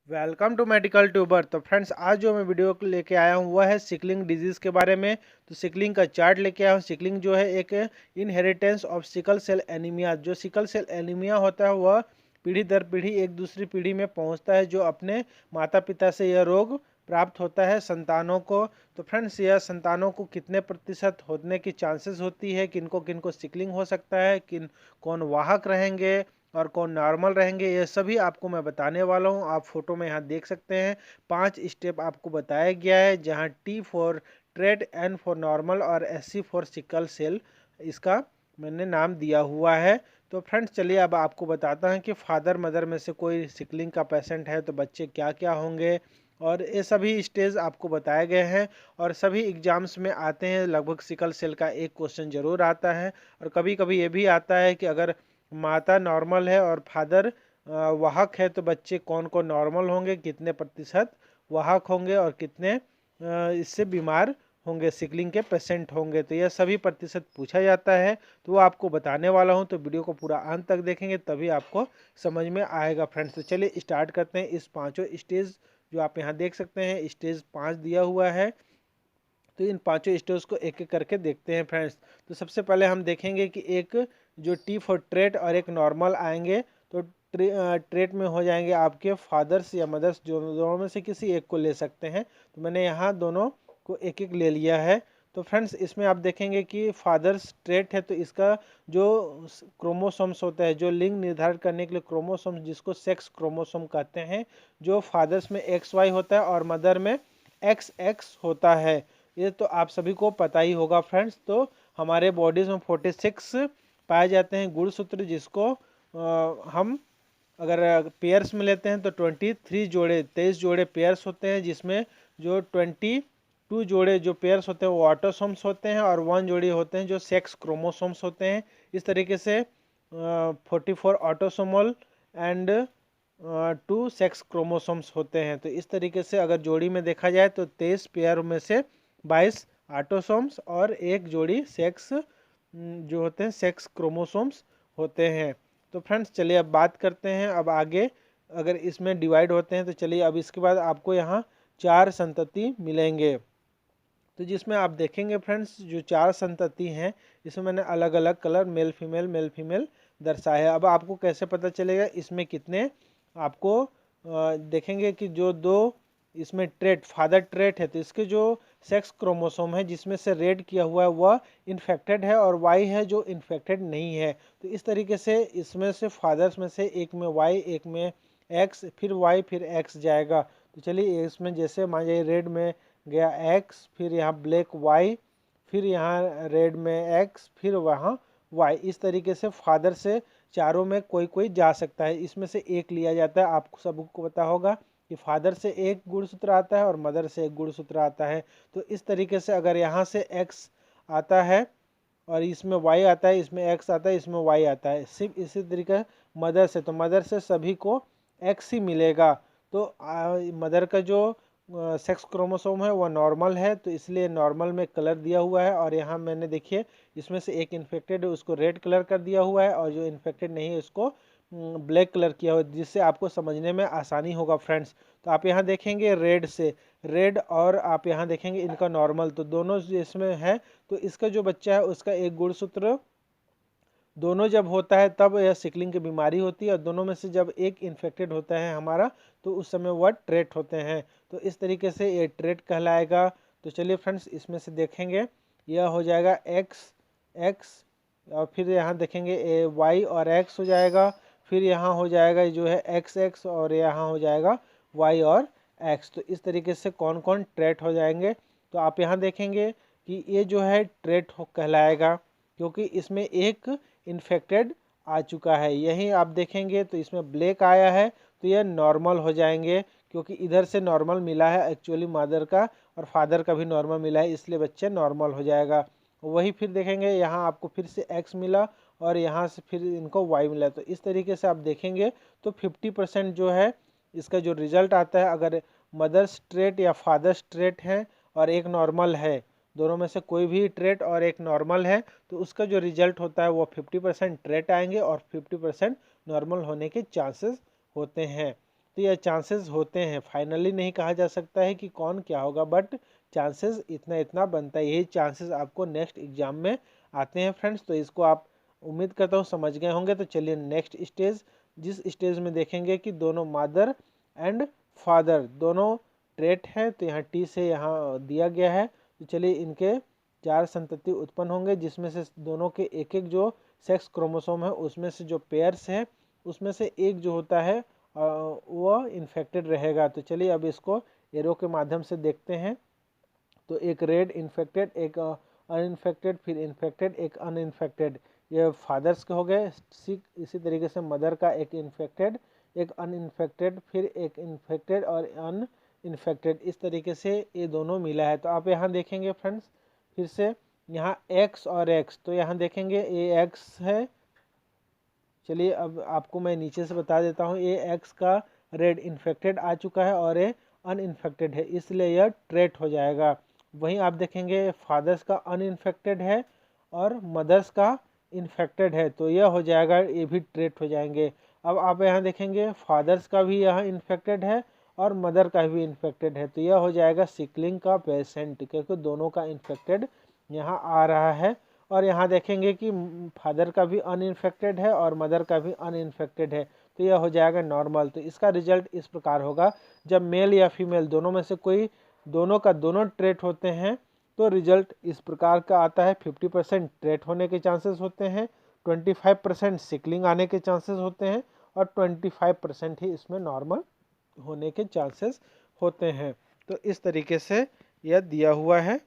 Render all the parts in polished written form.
Welcome to medical tuber. तो friends, आज जो मैं वीडियो को लेके आया हूँ वह है सिकलिंग डिजीज़ के बारे में। तो सिकलिंग का चार्ट लेके आया हूँ। सिकलिंग जो है एक inheritance of sickle cell anaemia. जो सिकल सेल एनीमिया होता है वह पीढ़ी दर पीढ़ी एक दूसरी पीढ़ी में पहुँचता है, जो अपने माता पिता से यह रोग प्राप्त होता है संतानों को। तो फ्रेंड्स, यह संतानों को कितने प्रतिशत होने की चांसेस होती है, किनको किनको सिकलिंग हो सकता है, कौन वाहक रहेंगे और कौन नॉर्मल रहेंगे, ये सभी आपको मैं बताने वाला हूँ। आप फोटो में यहाँ देख सकते हैं 5 स्टेप आपको बताया गया है, जहाँ T for trait, N for normal और SC फॉर सिकल सेल इसका मैंने नाम दिया हुआ है। तो फ्रेंड्स, चलिए अब आपको बताता हूँ कि फादर मदर में से कोई सिकलिंग का पेशेंट है तो बच्चे क्या क्या होंगे, और ये सभी स्टेज आपको बताए गए हैं। और सभी एग्जाम्स में आते हैं, लगभग सिकल सेल का एक क्वेश्चन जरूर आता है। और कभी कभी ये भी आता है कि अगर माता नॉर्मल है और फादर वाहक है तो बच्चे कौन कौन नॉर्मल होंगे, कितने प्रतिशत वाहक होंगे और कितने इससे बीमार होंगे, सिकलिंग के पेशेंट होंगे। तो यह सभी प्रतिशत पूछा जाता है, तो वो आपको बताने वाला हूं। तो वीडियो को पूरा अंत तक देखेंगे तभी आपको समझ में आएगा फ्रेंड्स। तो चलिए स्टार्ट करते हैं। इस पांचों स्टेज जो आप यहाँ देख सकते हैं, स्टेज 5 दिया हुआ है। तो इन पांचों स्टेज को एक एक करके देखते हैं फ्रेंड्स। तो सबसे पहले हम देखेंगे कि एक जो T फॉर ट्रेट और एक नॉर्मल आएंगे। तो ट्रेट में हो जाएंगे आपके फादर्स या मदर्स, जो दोनों में से किसी एक को ले सकते हैं। तो मैंने यहाँ दोनों को एक एक ले लिया है। तो फ्रेंड्स, इसमें आप देखेंगे कि फादर्स ट्रेट है तो इसका जो क्रोमोसोम्स होता है, जो लिंग निर्धारित करने के लिए क्रोमोसोम्स, जिसको सेक्स क्रोमोसोम कहते हैं, जो फादर्स में XY होता है और मदर में XX होता है। ये तो आप सभी को पता ही होगा फ्रेंड्स। तो हमारे बॉडीज में 46 पाए जाते हैं गुणसूत्र, जिसको हम अगर पेयर्स में लेते हैं तो 23 जोड़े 23 जोड़े पेयर्स होते हैं, जिसमें जो 22 जोड़े जो पेयर्स होते हैं वो ऑटोसोम्स होते हैं और 1 जोड़ी होते हैं जो सेक्स क्रोमोसोम्स होते हैं। इस तरीके से 44 ऑटोसोमल एंड 2 सेक्स क्रोमोसोम्स होते हैं। तो इस तरीके से अगर जोड़ी में देखा जाए तो 23 पेयर में से 22 ऑटोसोम्स और एक जोड़ी सेक्स जो होते हैं सेक्स क्रोमोसोम्स होते हैं। तो फ्रेंड्स, चलिए अब बात करते हैं अब आगे। अगर इसमें डिवाइड होते हैं तो चलिए अब इसके बाद आपको यहाँ 4 संतति मिलेंगे। तो जिसमें आप देखेंगे फ्रेंड्स, जो 4 संतति हैं इसमें मैंने अलग अलग कलर मेल फीमेल दर्शाया है। अब आपको कैसे पता चलेगा इसमें कितने, आपको देखेंगे कि जो दो इसमें ट्रेट फादर ट्रेट है तो इसके जो सेक्स क्रोमोसोम है जिसमें से रेड किया हुआ है वह इन्फेक्टेड है और वाई है जो इन्फेक्टेड नहीं है। तो इस तरीके से इसमें से फादर्स में से एक में वाई, एक में एक्स, फिर वाई, फिर एक्स जाएगा। तो चलिए इसमें जैसे मान लीजिए रेड में गया एक्स, फिर यहाँ ब्लैक वाई, फिर यहाँ रेड में एक्स, फिर वहाँ वाई। इस तरीके से फादर से चारों में कोई कोई जा सकता है, इसमें से एक लिया जाता है। आपको सबको पता होगा कि फादर से एक गुणसूत्र आता है और मदर से एक गुणसूत्र आता है। तो इस तरीके से अगर यहाँ से एक्स आता है और इसमें वाई आता है, इसमें एक्स आता है, इसमें वाई आता है, सिर्फ इसी तरीके मदर से, तो मदर से सभी को एक्स ही मिलेगा। तो मदर का जो सेक्स क्रोमोसोम है वह नॉर्मल है, तो इसलिए नॉर्मल में कलर दिया हुआ है। और यहाँ मैंने देखिए इसमें से एक इन्फेक्टेड है उसको रेड कलर कर दिया हुआ है, और जो इन्फेक्टेड नहीं है उसको ब्लैक कलर किया हुआ है, जिससे आपको समझने में आसानी होगा फ्रेंड्स। तो आप यहाँ देखेंगे रेड से रेड, और आप यहाँ देखेंगे इनका नॉर्मल, तो दोनों इसमें है। तो इसका जो बच्चा है उसका एक गुणसूत्र दोनों जब होता है तब यह सिकलिंग की बीमारी होती है, और दोनों में से जब एक इन्फेक्टेड होता है हमारा तो उस समय वह ट्रेट होते हैं। तो इस तरीके से ये ट्रेट कहलाएगा। तो चलिए फ्रेंड्स, इसमें से देखेंगे यह हो जाएगा एक्स एक्स, और फिर यहाँ देखेंगे ए वाई और एक्स हो जाएगा, फिर यहाँ हो जाएगा जो है एक्स एक्स, और यहाँ हो जाएगा वाई और एक्स। तो इस तरीके से कौन कौन ट्रेट हो जाएंगे। तो आप यहाँ देखेंगे कि ये जो है ट्रेट हो कहलाएगा, क्योंकि इसमें एक इन्फेक्टेड आ चुका है। यही आप देखेंगे तो इसमें ब्लैक आया है, तो यह नॉर्मल हो जाएंगे, क्योंकि इधर से नॉर्मल मिला है एक्चुअली मदर का, और फादर का भी नॉर्मल मिला है, इसलिए बच्चे नॉर्मल हो जाएगा। वही फिर देखेंगे यहाँ आपको फिर से एक्स मिला और यहाँ से फिर इनको वाई मिला। तो इस तरीके से आप देखेंगे तो 50% जो है इसका जो रिजल्ट आता है, अगर मदर्स ट्रेट या फादर्स ट्रेट है और एक नॉर्मल है, दोनों में से कोई भी ट्रेट और एक नॉर्मल है, तो उसका जो रिजल्ट होता है वो 50% ट्रेट आएंगे और 50% नॉर्मल होने के चांसेस होते हैं। तो यह चांसेस होते हैं, फाइनली नहीं कहा जा सकता है कि कौन क्या होगा, बट चांसेस इतना इतना बनता है। यही चांसेस आपको नेक्स्ट एग्जाम में आते हैं फ्रेंड्स। तो इसको आप उम्मीद करता हूँ समझ गए होंगे। तो चलिए नेक्स्ट स्टेज, जिस स्टेज में देखेंगे कि दोनों मदर एंड फादर दोनों ट्रेट है, तो यहाँ टी से यहाँ दिया गया है। तो चलिए इनके 4 संतति उत्पन्न होंगे, जिसमें से दोनों के एक एक जो सेक्स क्रोमोसोम है उसमें से जो पेयर्स है उसमें से एक जो होता है वह इन्फेक्टेड रहेगा। तो चलिए अब इसको एरो के माध्यम से देखते हैं। तो एक रेड इन्फेक्टेड, एक अनइन्फेक्टेड, फिर इन्फेक्टेड, एक अनइन्फेक्टेड, ये फादर्स के हो गए। इसी तरीके से मदर का एक इन्फेक्टेड, एक अनइन्फेक्टेड, फिर एक इन्फेक्टेड और अनइन्फेक्टेड, इस तरीके से ये दोनों मिला है। तो आप यहाँ देखेंगे फ्रेंड्स फिर से यहाँ एक्स और एक्स, तो यहाँ देखेंगे ये एक्स है। चलिए अब आपको मैं नीचे से बता देता हूँ, ये एक्स का रेड इन्फेक्टेड आ चुका है और ये अनइन्फेक्टेड है, इसलिए यह ट्रेट हो जाएगा। वहीं आप देखेंगे फादर्स का अनइन्फेक्टेड है और मदर्स का इन्फेक्टेड है, तो यह हो जाएगा, ये भी ट्रेट हो जाएंगे। अब आप यहाँ देखेंगे फादर्स का भी यहाँ इन्फेक्टेड है और मदर का भी इन्फेक्टेड है, तो यह हो जाएगा सिकलिंग का पेशेंट, क्योंकि दोनों का इन्फेक्टेड यहाँ आ रहा है। और यहाँ देखेंगे कि फादर का भी अनइन्फेक्टेड है और मदर का भी अनइन्फेक्टेड है, तो यह हो जाएगा नॉर्मल। तो इसका रिजल्ट इस प्रकार होगा, जब मेल या फीमेल दोनों में से कोई दोनों का दोनों ट्रेट होते हैं तो रिजल्ट इस प्रकार का आता है। 50% ट्रेट होने के चांसेस होते हैं, 25% सिकलिंग आने के चांसेस होते हैं और 25% ही इसमें नॉर्मल होने के चांसेस होते हैं। तो इस तरीके से यह दिया हुआ है।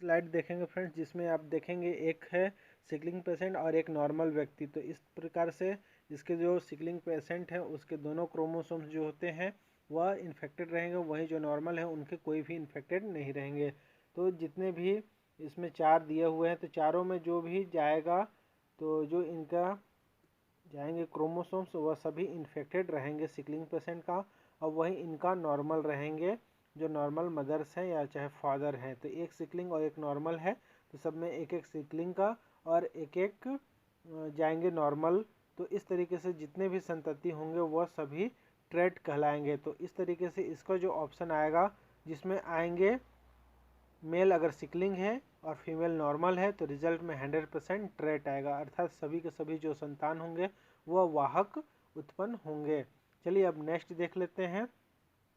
स्लाइड देखेंगे फ्रेंड्स, जिसमें आप देखेंगे एक है सिकलिंग पेशेंट और एक नॉर्मल व्यक्ति। तो इस प्रकार से इसके जो सिकलिंग पेशेंट है उसके दोनों क्रोमोसोम्स जो होते हैं वह इन्फेक्टेड रहेंगे, वहीं जो नॉर्मल है उनके कोई भी इन्फेक्टेड नहीं रहेंगे। तो जितने भी इसमें 4 दिए हुए हैं, तो चारों में जो भी जाएगा, तो जो इनका जाएंगे क्रोमोसोम्स वह सभी इन्फेक्टेड रहेंगे सिकलिंग पेशेंट का, और वहीं इनका नॉर्मल रहेंगे जो नॉर्मल मदर्स हैं या चाहे फादर हैं। तो एक सिकलिंग और एक नॉर्मल है, तो सब में एक एक सिकलिंग का और एक एक जाएंगे नॉर्मल। तो इस तरीके से जितने भी संतति होंगे वह सभी ट्रेट कहलाएंगे। तो इस तरीके से इसका जो ऑप्शन आएगा जिसमें आएंगे मेल अगर सिकलिंग है और फीमेल नॉर्मल है, तो रिजल्ट में 100% ट्रेट आएगा, अर्थात सभी के सभी जो संतान होंगे वह वाहक उत्पन्न होंगे। चलिए अब नेक्स्ट देख लेते हैं।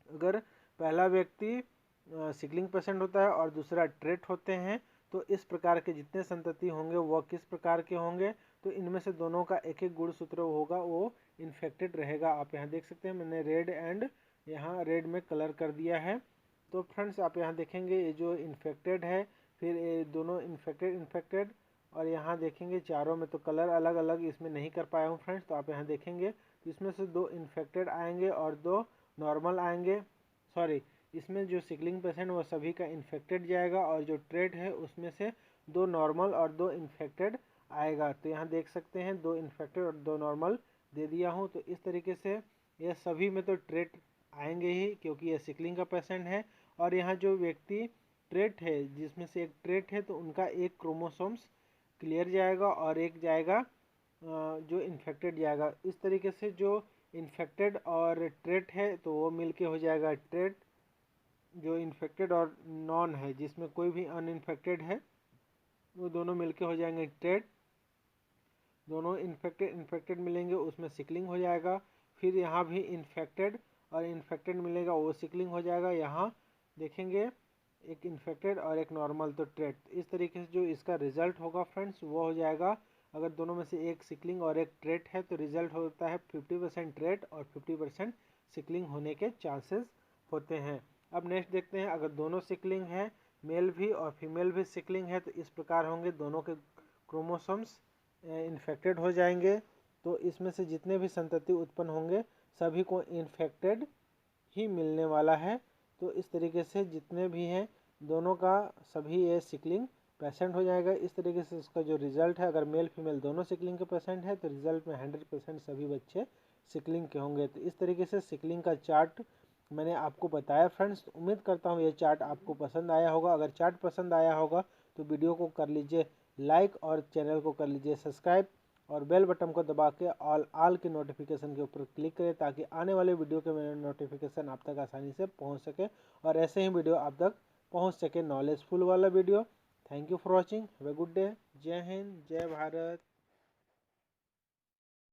अगर पहला व्यक्ति सिकलिंग पेशेंट होता है और दूसरा ट्रेट होते हैं, तो इस प्रकार के जितने संतति होंगे वह किस प्रकार के होंगे, तो इनमें से दोनों का एक एक गुणसूत्र होगा वो इन्फेक्टेड रहेगा। आप यहाँ देख सकते हैं, मैंने रेड एंड यहाँ रेड में कलर कर दिया है। तो फ्रेंड्स आप यहाँ देखेंगे ये जो इन्फेक्टेड है, फिर ये दोनों इन्फेक्टेड और यहाँ देखेंगे चारों में तो कलर अलग अलग इसमें नहीं कर पाया हूँ फ्रेंड्स। तो आप यहाँ देखेंगे तो इसमें से 2 इन्फेक्टेड आएंगे और 2 नॉर्मल आएंगे। सॉरी, इसमें जो सिकलिंग पेशेंट वो सभी का इन्फेक्टेड जाएगा और जो ट्रेट है उसमें से 2 नॉर्मल और 2 इन्फेक्टेड आएगा। तो यहाँ देख सकते हैं 2 इन्फेक्टेड और 2 नॉर्मल दे दिया हूँ। तो इस तरीके से यह सभी में तो ट्रेट आएंगे ही, क्योंकि यह सिकलिंग का पेशेंट है। और यहाँ जो व्यक्ति ट्रेट है जिसमें से एक ट्रेट है, तो उनका एक क्रोमोसोम्स क्लियर जाएगा और एक जाएगा जो इन्फेक्टेड जाएगा। इस तरीके से जो इन्फेक्टेड और ट्रेट है तो वो मिलके हो जाएगा ट्रेट। जो इन्फेक्टेड और नॉन है जिसमें कोई भी अनइन्फेक्टेड है वो दोनों मिलके हो जाएंगे ट्रेट। दोनों इन्फेक्टेड मिलेंगे उसमें सिकलिंग हो जाएगा। फिर यहाँ भी इन्फेक्टेड और इन्फेक्टेड मिलेगा वो सिकलिंग हो जाएगा। यहाँ देखेंगे एक इन्फेक्टेड और एक नॉर्मल, तो ट्रेट। इस तरीके से जो इसका रिजल्ट होगा फ्रेंड्स वो हो जाएगा, अगर दोनों में से एक सिकलिंग और एक ट्रेट है तो रिजल्ट होता है 50% ट्रेट और 50% सिकलिंग होने के चांसेस होते हैं। अब नेक्स्ट देखते हैं, अगर दोनों सिकलिंग है, मेल भी और फीमेल भी सिकलिंग है, तो इस प्रकार होंगे, दोनों के क्रोमोसोम्स इन्फेक्टेड हो जाएंगे। तो इसमें से जितने भी संतति उत्पन्न होंगे सभी को इन्फेक्टेड ही मिलने वाला है। तो इस तरीके से जितने भी हैं दोनों का सभी ये सिकलिंग पेशेंट हो जाएगा। इस तरीके से इसका जो रिजल्ट है, अगर मेल फीमेल दोनों सिकलिंग के पेशेंट है तो रिजल्ट में 100% सभी बच्चे सिकलिंग के होंगे। तो इस तरीके से सिकलिंग का चार्ट मैंने आपको बताया फ्रेंड्स। उम्मीद करता हूँ ये चार्ट आपको पसंद आया होगा। अगर चार्ट पसंद आया होगा तो वीडियो को कर लीजिए लाइक और चैनल को कर लीजिए सब्सक्राइब। और बेल बटन को दबा के ऑल के नोटिफिकेशन के ऊपर क्लिक करें ताकि आने वाले वीडियो के मेरे नोटिफिकेशन आप तक आसानी से पहुंच सके और ऐसे ही वीडियो आप तक पहुंच सके नॉलेजफुल वाला video. Thank you for watching, have a good day. जय हिंद, जय भारत।